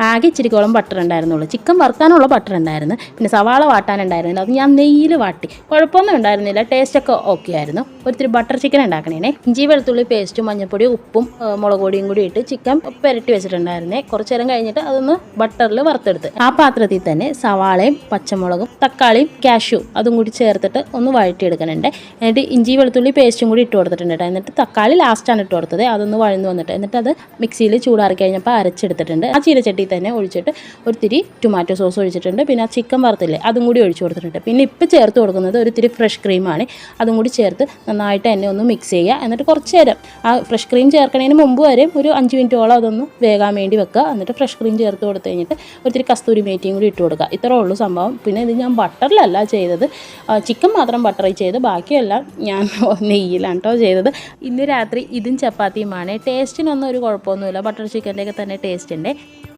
ആകെ ഇച്ചിരിക്കോളം ബട്ടർ ഉണ്ടായിരുന്നുള്ളൂ. Chicken വറുക്കാനുള്ള butter ഉണ്ടായിരുന്നു, പിന്നെ സവാള വാട്ടാനുണ്ടായിരുന്നില്ല. അത് ഞാൻ നെയ്യിൽ വാട്ടി. കുഴപ്പമൊന്നും ഉണ്ടായിരുന്നില്ല, ടേസ്റ്റൊക്കെ ഓക്കെ ആയിരുന്നു. ഒരിത്തിരി ബട്ടർ ചിക്കൻ ഉണ്ടാക്കണേ. ഇഞ്ചി വെളുത്തുള്ളി പേസ്റ്റും മഞ്ഞൾപ്പൊടി ഉപ്പും മുളക് പൊടിയും കൂടി ഇട്ട് ചിക്കൻ പുരട്ടി വെച്ചിട്ടുണ്ടായിരുന്നേ. കുറച്ച് നേരം കഴിഞ്ഞിട്ട് അതൊന്ന് ബട്ടറിൽ വറുത്തെടുത്ത് ആ പാത്രത്തിൽ തന്നെ സവാളയും പച്ചമുളകും തക്കാളിയും കാഷ്യൂ അതും കൂടി ചേർത്തിട്ട് ഒന്ന് വഴറ്റിയെടുക്കണുണ്ട്. എന്നിട്ട് ഇഞ്ചി വെളുത്തുള്ളി പേസ്റ്റും കൂടി ഇട്ട് കൊടുത്തിട്ടുണ്ട്. എന്നിട്ട് തക്കാളി ലാസ്റ്റാണ് ഇട്ട് കൊടുത്തത്. അതൊന്ന് വഴന്ന് വന്നിട്ട് എന്നിട്ട് അത് മിക്സിയിൽ ചൂടാറി കഴിഞ്ഞപ്പോൾ അരച്ചെടുത്തിട്ടുണ്ട്. ആ ചീനച്ചട്ടി തന്നെ ഒഴിച്ചിട്ട് ഒരിത്തിരി ടൊമാറ്റോ സോസ് ഒഴിച്ചിട്ടുണ്ട്. പിന്നെ ആ ചിക്കൻ വറുത്തില്ലേ അതും കൂടി ഒഴിച്ചു കൊടുത്തിട്ടുണ്ട്. പിന്നെ ഇപ്പോൾ ചേർത്ത് കൊടുക്കുന്നത് ഒരിത്തിരി ഫ്രഷ് ക്രീമാണ്. അതും കൂടി ചേർത്ത് നന്നായിട്ട് തന്നെ ഒന്ന് മിക്സ് ചെയ്യുക. എന്നിട്ട് കുറച്ച് നേരം ആ ഫ്രഷ് ക്രീം ചേർക്കണതിന് മുമ്പ് വരെ ഒരു 5 മിനിറ്റോളം അതൊന്ന് വേകാൻ വേണ്ടി വെക്കുക. എന്നിട്ട് ഫ്രഷ് ക്രീം ചേർത്ത് കൊടുത്തു കഴിഞ്ഞിട്ട് ഒരിത്തിരി കസ്തൂരി മേറ്റിയും കൂടി ഇട്ട് കൊടുക്കുക. ഇത്രേ ഉള്ളൂ സംഭവം. പിന്നെ ഇത് ഞാൻ ബട്ടറിലല്ല ചെയ്തത്, ചിക്കൻ മാത്രം ബട്ടറിൽ ചെയ്ത് ബാക്കിയെല്ലാം ഞാൻ നെയ്യിലാണ് കേട്ടോ ചെയ്തത്. ഇന്ന് രാത്രി ഇതും ചപ്പാത്തിയുമാണ്. ടേസ്റ്റിനൊന്നും ഒരു കുഴപ്പമൊന്നുമില്ല, ബട്ടർ ചിക്കൻ്റെയൊക്കെ തന്നെ ടേസ്റ്റ് ഉണ്ട്.